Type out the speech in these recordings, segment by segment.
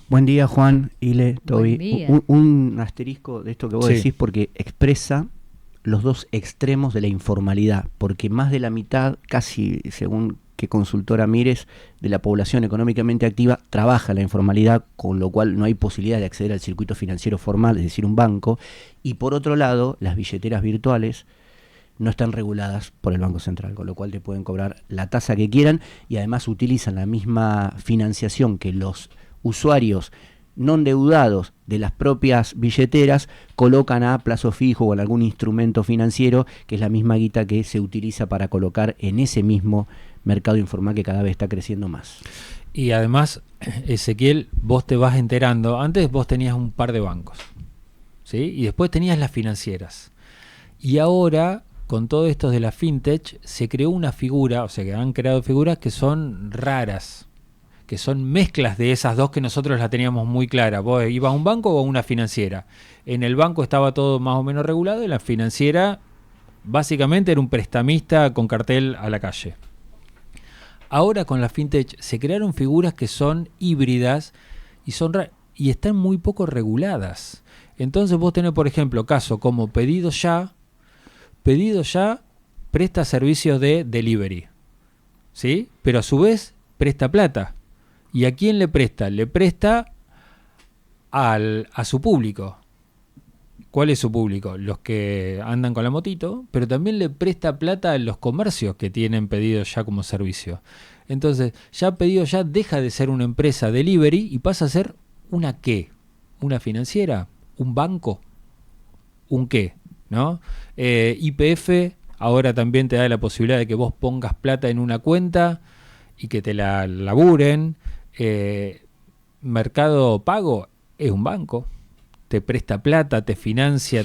Buen día, Juan, Ile, Buen Toby. día. Un asterisco de esto que vos Sí, decís porque expresa los dos extremos de la informalidad, porque más de la mitad, casi según qué consultora mires, de la población económicamente activa trabaja en la informalidad, con lo cual no hay posibilidad de acceder al circuito financiero formal, es decir, un banco, y por otro lado, las billeteras virtuales no están reguladas por el Banco Central, con lo cual te pueden cobrar la tasa que quieran y además utilizan la misma financiación que los usuarios no endeudados de las propias billeteras colocan a plazo fijo o en algún instrumento financiero, que es la misma guita que se utiliza para colocar en ese mismo mercado informal que cada vez está creciendo más. y además, Ezequiel, vos te vas enterando. Antes vos tenías un par de bancos, ¿sí? Y después tenías las financieras. Y ahora, con todo esto de la fintech, se creó una figura, o sea, que han creado figuras que son raras, que son mezclas de esas dos que nosotros la teníamos muy clara. Vos ibas a un banco o a una financiera. En el banco estaba todo más o menos regulado y la financiera básicamente era un prestamista con cartel a la calle. Ahora con la fintech se crearon figuras que son híbridas y y están muy poco reguladas. Entonces vos tenés, por ejemplo, caso como Pedido Ya. Pedido Ya presta servicios de delivery, ¿sí? Pero a su vez presta plata. ¿Y a quién le presta? Le presta a su público. ¿Cuál es su público? Los que andan con la motito, pero también le presta plata a los comercios que tienen Pedido Ya como servicio. Entonces, ya Pedido Ya deja de ser una empresa delivery y pasa a ser una ¿qué? ¿Una financiera? ¿Un banco? ¿Un qué? ¿No? YPF ahora también te da la posibilidad de que vos pongas plata en una cuenta y que te la laburen. Mercado Pago es un banco, te presta plata, te financia,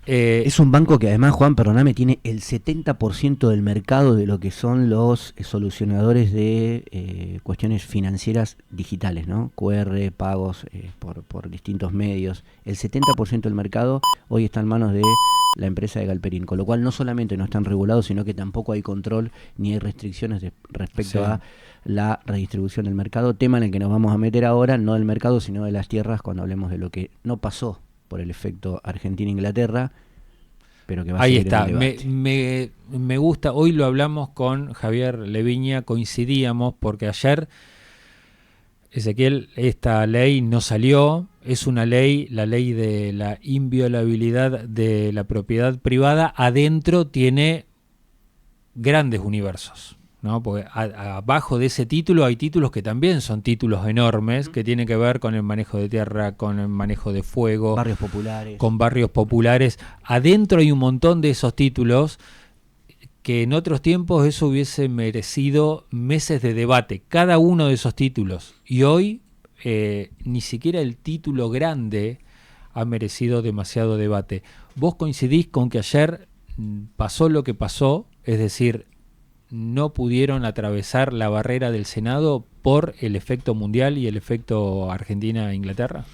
Es un banco que además, Juan, perdóname, tiene el 70% del mercado de lo que son los solucionadores de cuestiones financieras digitales, ¿no? QR, pagos por distintos medios. El 70% del mercado hoy está en manos de la empresa de Galperín, con lo cual no solamente no están regulados, sino que tampoco hay control ni hay restricciones respecto sí. a la redistribución del mercado, tema en el que nos vamos a meter ahora, no del mercado, sino de las tierras, cuando hablemos de lo que no pasó por el efecto Argentina-Inglaterra, pero que va a Ahí seguir en el está, debate. me gusta, hoy lo hablamos con Javier Leviña, coincidíamos porque ayer, Ezequiel, esta ley no salió, es una ley, la ley de la inviolabilidad de la propiedad privada, adentro tiene grandes universos, ¿no? Porque abajo de ese título hay títulos que también son títulos enormes, que tienen que ver con el manejo de tierra, con el manejo de fuego, Barrios populares. con barrios populares. Adentro hay un montón de esos títulos que en otros tiempos eso hubiese merecido meses de debate, cada uno de esos títulos. Y hoy ni siquiera el título grande ha merecido demasiado debate. ¿Vos coincidís con que ayer pasó lo que pasó? Es decir, no pudieron atravesar la barrera del Senado por el efecto mundial y el efecto Argentina-Inglaterra.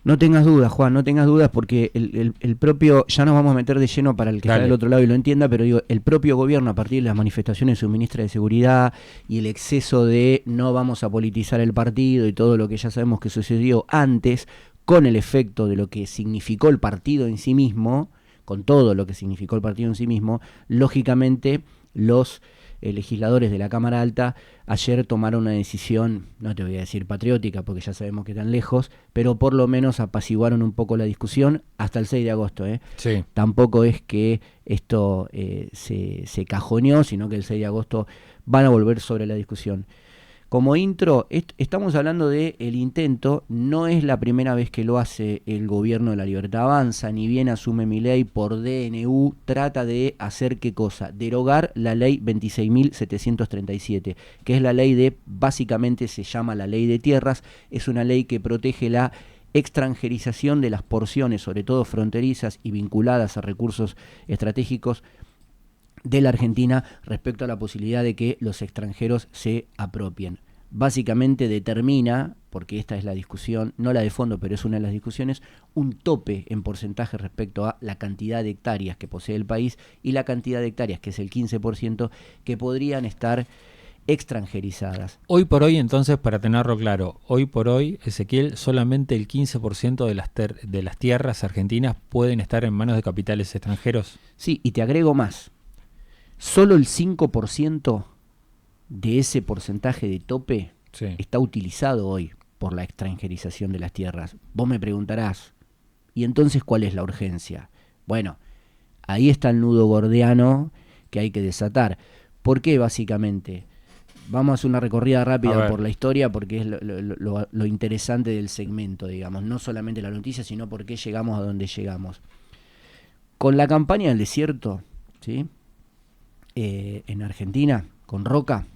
No tengas dudas, Juan, no tengas dudas, porque el propio, ya nos vamos a meter de lleno para el que está del Dale. otro lado y lo entienda, pero digo, el propio gobierno, a partir de las manifestaciones de su ministra de Seguridad y el exceso de no vamos a politizar el partido y todo lo que ya sabemos que sucedió antes, con el efecto de lo que significó el partido en sí mismo, con todo lo que significó el partido en sí mismo, lógicamente los legisladores de la Cámara Alta ayer tomaron una decisión, no te voy a decir patriótica porque ya sabemos que están lejos, pero por lo menos apaciguaron un poco la discusión hasta el 6 de agosto. Sí. Tampoco es que esto se cajoneó, sino que el 6 de agosto van a volver sobre la discusión. Como intro, estamos hablando de el intento, no es la primera vez que lo hace el gobierno de la Libertad Avanza, ni bien asume Milei por DNU, trata de hacer ¿qué cosa? Derogar la ley 26.737, que es la ley de, básicamente se llama la ley de tierras, es una ley que protege la extranjerización de las porciones, sobre todo fronterizas y vinculadas a recursos estratégicos de la Argentina respecto a la posibilidad de que los extranjeros se apropien. Básicamente determina, porque esta es la discusión, no la de fondo, pero es una de las discusiones, un tope en porcentaje respecto a la cantidad de hectáreas que posee el país y la cantidad de hectáreas, que es el 15%, que podrían estar extranjerizadas. Hoy por hoy, entonces, para tenerlo claro, hoy por hoy, Ezequiel, solamente el 15% de las tierras argentinas pueden estar en manos de capitales extranjeros. Sí, y te agrego más. Solo el 5% de ese porcentaje de tope está utilizado hoy por la extranjerización de las tierras. Vos me preguntarás, ¿y entonces cuál es la urgencia? Bueno, ahí está el nudo gordiano que hay que desatar. ¿Por qué, básicamente? Vamos a hacer una recorrida rápida por la historia porque es lo interesante del segmento, digamos. No solamente la noticia, sino por qué llegamos a donde llegamos. Con la campaña del desierto, ¿sí? En Argentina, con Roca,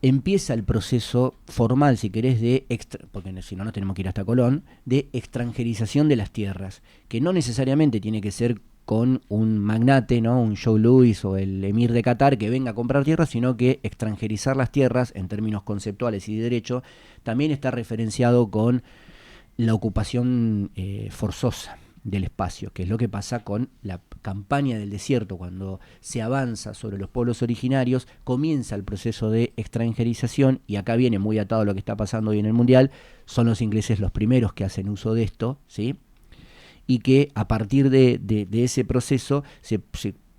empieza el proceso formal, si querés, porque si no nos tenemos que ir hasta Colón, de extranjerización de las tierras, que no necesariamente tiene que ser con un magnate, ¿no? Un Joe Louis o el emir de Qatar que venga a comprar tierras, sino que extranjerizar las tierras en términos conceptuales y de derecho también está referenciado con la ocupación forzosa del espacio, que es lo que pasa con la campaña del desierto. Cuando se avanza sobre los pueblos originarios, comienza el proceso de extranjerización, y acá viene muy atado a lo que está pasando hoy en el Mundial. Son los ingleses los primeros que hacen uso de esto, ¿sí? Y que a partir de ese proceso se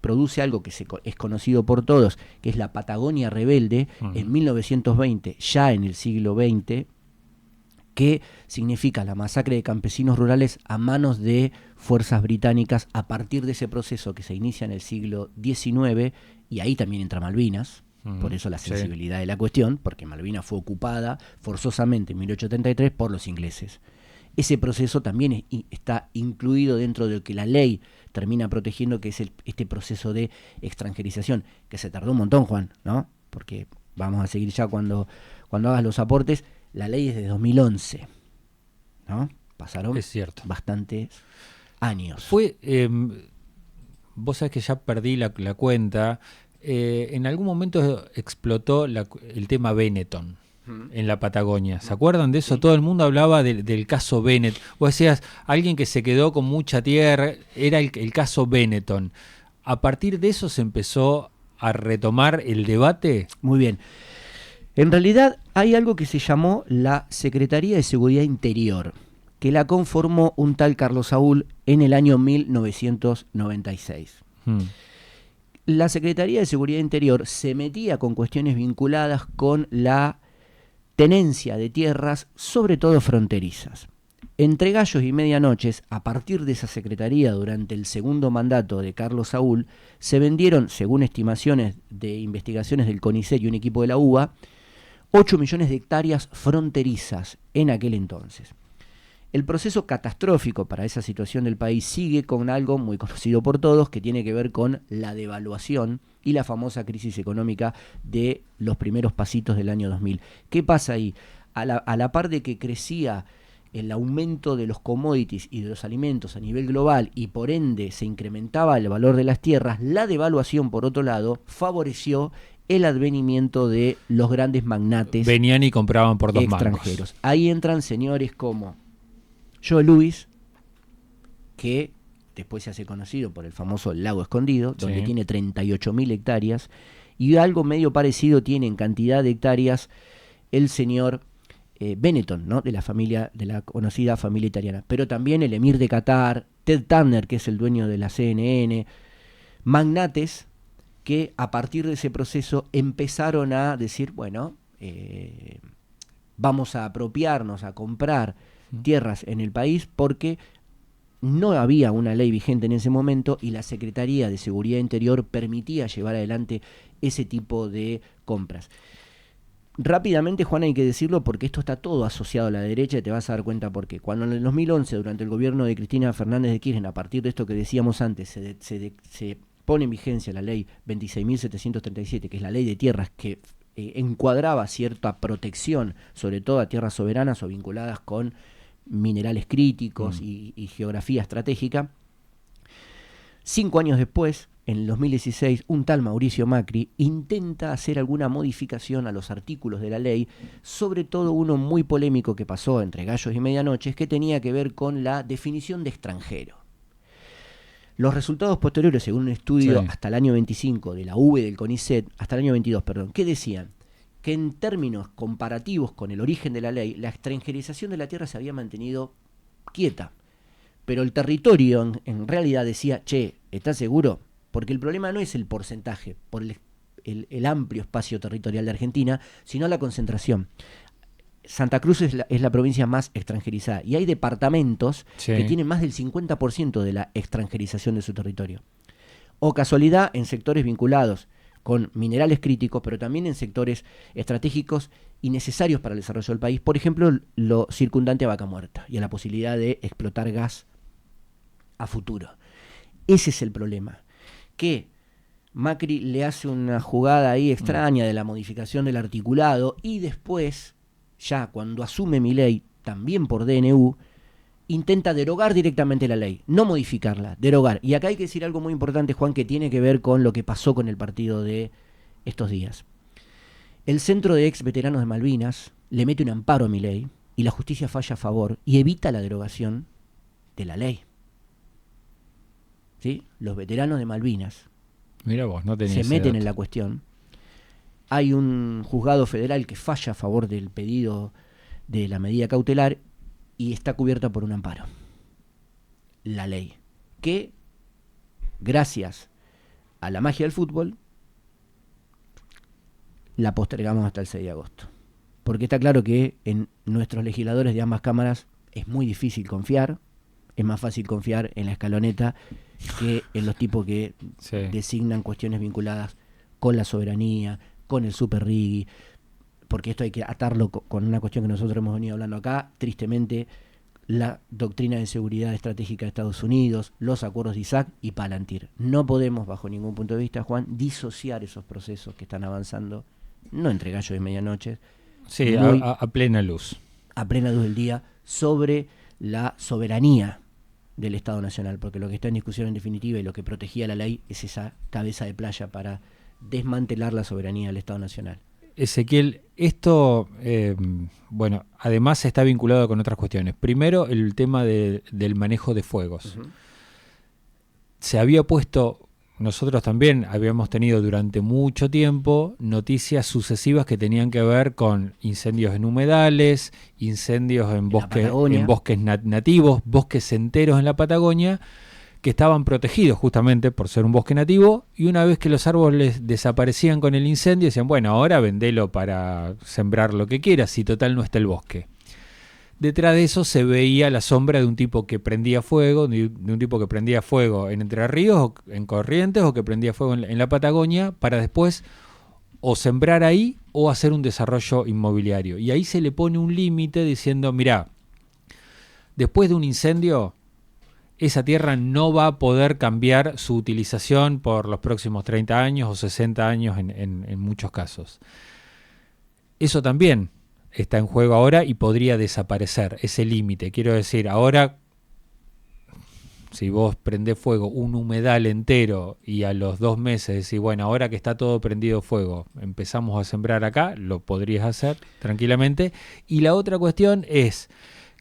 produce algo que es conocido por todos, que es la Patagonia rebelde, en 1920, ya en el siglo XX, que significa la masacre de campesinos rurales a manos de fuerzas británicas a partir de ese proceso que se inicia en el siglo XIX, y ahí también entra Malvinas. Por eso la sensibilidad de la cuestión, porque Malvinas fue ocupada forzosamente en 1873 por los ingleses. Ese proceso también está incluido dentro de lo que la ley termina protegiendo, que es este proceso de extranjerización, que se tardó un montón, Juan, ¿no? Porque vamos a seguir ya cuando hagas los aportes. La ley es de 2011, ¿no? Pasaron bastantes años. Vos sabés que ya perdí la cuenta. En algún momento explotó el tema Benetton en la Patagonia. ¿Se acuerdan de eso? Sí. Todo el mundo hablaba del caso Benetton. Vos decías, alguien que se quedó con mucha tierra, era el caso Benetton. ¿A partir de eso se empezó a retomar el debate? Muy bien. En realidad hay algo que se llamó la Secretaría de Seguridad Interior, que la conformó un tal Carlos Saúl en el año 1996. La Secretaría de Seguridad Interior se metía con cuestiones vinculadas con la tenencia de tierras, sobre todo fronterizas. Entre gallos y medianoches, a partir de esa secretaría durante el segundo mandato de Carlos Saúl, se vendieron, según estimaciones de investigaciones del CONICET y un equipo de la UBA, 8 millones de hectáreas fronterizas en aquel entonces. El proceso catastrófico para esa situación del país sigue con algo muy conocido por todos, que tiene que ver con la devaluación y la famosa crisis económica de los primeros pasitos del año 2000. ¿Qué pasa ahí? A la par de que crecía el aumento de los commodities y de los alimentos a nivel global y por ende se incrementaba el valor de las tierras, la devaluación, por otro lado, favoreció el advenimiento de los grandes magnates. Venían y compraban por 2 extranjeros. mangos. Ahí entran señores como Joe Louis, que después se hace conocido por el famoso Lago Escondido, donde tiene 38.000 hectáreas, y algo medio parecido tiene en cantidad de hectáreas el señor Benetton, ¿no? de la conocida familia italiana, pero también el emir de Qatar, Ted Turner, que es el dueño de la CNN, magnates que a partir de ese proceso empezaron a decir, bueno, vamos a apropiarnos, a comprar tierras en el país, porque no había una ley vigente en ese momento y la Secretaría de Seguridad Interior permitía llevar adelante ese tipo de compras. Rápidamente, Juan, hay que decirlo porque esto está todo asociado a la derecha y te vas a dar cuenta por qué. Cuando en el 2011, durante el gobierno de Cristina Fernández de Kirchner, a partir de esto que decíamos antes, se pone en vigencia la ley 26.737, que es la ley de tierras que encuadraba cierta protección, sobre todo a tierras soberanas o vinculadas con minerales críticos y geografía estratégica. 5 años después, en el 2016, un tal Mauricio Macri intenta hacer alguna modificación a los artículos de la ley, sobre todo uno muy polémico que pasó entre gallos y medianoches, que tenía que ver con la definición de extranjero. Los resultados posteriores, según un estudio hasta el año 25 de la UBA y del CONICET, hasta el año 22, perdón, ¿qué decían? que en términos comparativos con el origen de la ley, la extranjerización de la tierra se había mantenido quieta. Pero el territorio en realidad decía, che, ¿estás seguro? Porque el problema no es el porcentaje, por el amplio espacio territorial de Argentina, sino la concentración. Santa Cruz es la provincia más extranjerizada y hay departamentos que tienen más del 50% de la extranjerización de su territorio. O casualidad en sectores vinculados con minerales críticos, pero también en sectores estratégicos y necesarios para el desarrollo del país. Por ejemplo, lo circundante a Vaca Muerta y a la posibilidad de explotar gas a futuro. Ese es el problema. Que Macri le hace una jugada ahí extraña de la modificación del articulado y después, ya cuando asume Milei, también por DNU, intenta derogar directamente la ley, no modificarla, derogar. Y acá hay que decir algo muy importante, Juan, que tiene que ver con lo que pasó con el partido de estos días. El Centro de Ex Veteranos de Malvinas le mete un amparo a Milei y la justicia falla a favor y evita la derogación de la ley. ¿Sí? Los veteranos de Malvinas Mira vos, no tenía se ese meten dato. en la cuestión. Hay un juzgado federal que falla a favor del pedido de la medida cautelar y está cubierta por un amparo. La ley. Que, gracias a la magia del fútbol, la postergamos hasta el 6 de agosto. Porque está claro que en nuestros legisladores de ambas cámaras es muy difícil confiar. Es más fácil confiar en la escaloneta que en los tipos que designan cuestiones vinculadas con la soberanía, con el super rigui, porque esto hay que atarlo con una cuestión que nosotros hemos venido hablando acá, tristemente, la doctrina de seguridad estratégica de Estados Unidos, los acuerdos de Isaac y Palantir. No podemos, bajo ningún punto de vista, Juan, disociar esos procesos que están avanzando, no entre gallos y medianoche, sí, a plena luz. A plena luz del día, sobre la soberanía del Estado Nacional, porque lo que está en discusión en definitiva y lo que protegía la ley es esa cabeza de playa para desmantelar la soberanía del Estado Nacional. Ezequiel, esto, bueno, además está vinculado con otras cuestiones. Primero, el tema del manejo de fuegos. Uh-huh. Se había puesto, nosotros también habíamos tenido durante mucho tiempo noticias sucesivas que tenían que ver con incendios en humedales, incendios en bosques nativos, bosques enteros en la Patagonia, que estaban protegidos justamente por ser un bosque nativo, y una vez que los árboles desaparecían con el incendio, decían, bueno, ahora vendelo para sembrar lo que quieras, si total no está el bosque. Detrás de eso se veía la sombra de un tipo que prendía fuego, de un tipo que prendía fuego en Entre Ríos, en Corrientes, o que prendía fuego en la Patagonia, para después o sembrar ahí o hacer un desarrollo inmobiliario. Y ahí se le pone un límite diciendo, mirá, después de un incendio, esa tierra no va a poder cambiar su utilización por los próximos 30 años o 60 años en muchos casos. Eso también está en juego ahora y podría desaparecer ese límite. Quiero decir, ahora, si vos prendés fuego un humedal entero y a los 2 meses decís, bueno, ahora que está todo prendido fuego, empezamos a sembrar acá, lo podrías hacer tranquilamente. Y la otra cuestión es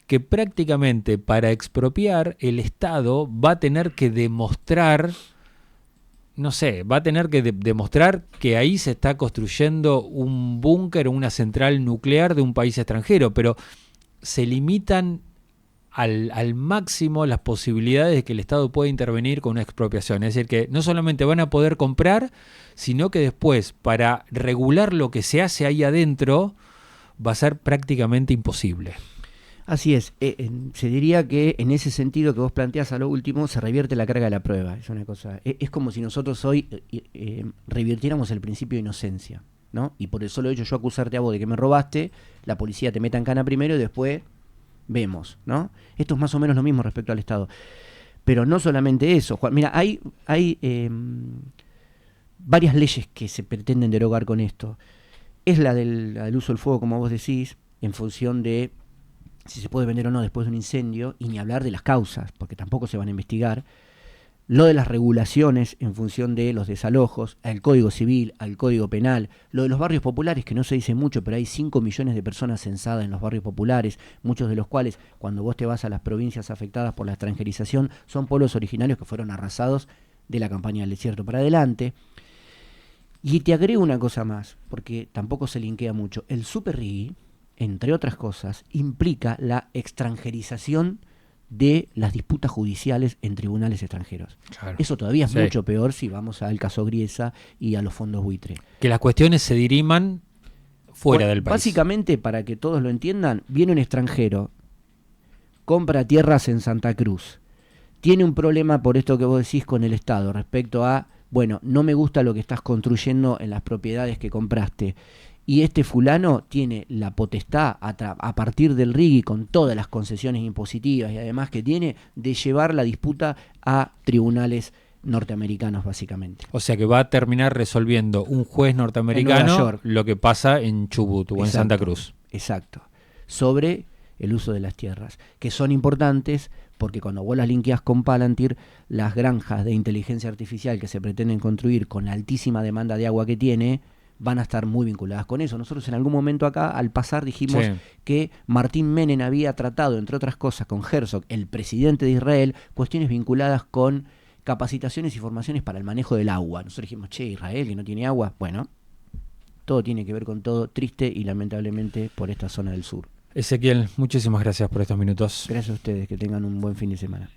que prácticamente para expropiar el Estado va a tener que demostrar, no sé, va a tener que demostrar que ahí se está construyendo un búnker o una central nuclear de un país extranjero, pero se limitan al máximo las posibilidades de que el Estado pueda intervenir con una expropiación. Es decir, que no solamente van a poder comprar, sino que después, para regular lo que se hace ahí adentro, va a ser prácticamente imposible. Así es, se diría que en ese sentido que vos planteás a lo último se revierte la carga de la prueba. Es una cosa, es como si nosotros hoy revirtiéramos el principio de inocencia, ¿no? Y por el solo hecho yo acusarte a vos de que me robaste, la policía te meta en cana primero y después vemos, ¿no? Esto es más o menos lo mismo respecto al Estado. Pero no solamente eso, Juan. Mira, hay varias leyes que se pretenden derogar con esto. Es la del uso del fuego, como vos decís, en función de si se puede vender o no después de un incendio, y ni hablar de las causas, porque tampoco se van a investigar. Lo de las regulaciones en función de los desalojos, al Código Civil, al Código Penal, lo de los barrios populares, que no se dice mucho, pero hay 5 millones de personas censadas en los barrios populares, muchos de los cuales, cuando vos te vas a las provincias afectadas por la extranjerización, son pueblos originarios que fueron arrasados de la campaña del desierto para adelante. Y te agrego una cosa más, porque tampoco se linkea mucho. El super RIGI, entre otras cosas, implica la extranjerización de las disputas judiciales en tribunales extranjeros. Claro. Eso todavía es Sí. mucho peor si vamos al caso Griesa y a los fondos buitre. Que las cuestiones se diriman fuera del país. Básicamente, para que todos lo entiendan, viene un extranjero, compra tierras en Santa Cruz, tiene un problema por esto que vos decís con el Estado respecto a, bueno, no me gusta lo que estás construyendo en las propiedades que compraste. Y este fulano tiene la potestad, a partir del RIGI, con todas las concesiones impositivas y además que tiene, de llevar la disputa a tribunales norteamericanos, básicamente. O sea que va a terminar resolviendo un juez En Nueva norteamericano York. lo que pasa en Chubut o en Santa Cruz. Exacto. Sobre el uso de las tierras, que son importantes porque cuando vos las linkeás con Palantir, las granjas de inteligencia artificial que se pretenden construir con la altísima demanda de agua que tiene, van a estar muy vinculadas con eso. Nosotros en algún momento acá, al pasar, dijimos Sí. que Martín Menem había tratado, entre otras cosas, con Herzog, el presidente de Israel, cuestiones vinculadas con capacitaciones y formaciones para el manejo del agua. Nosotros dijimos, che, Israel, que no tiene agua. Bueno, todo tiene que ver con todo, triste y lamentablemente por esta zona del sur. Ezequiel, muchísimas gracias por estos minutos. Gracias a ustedes, que tengan un buen fin de semana.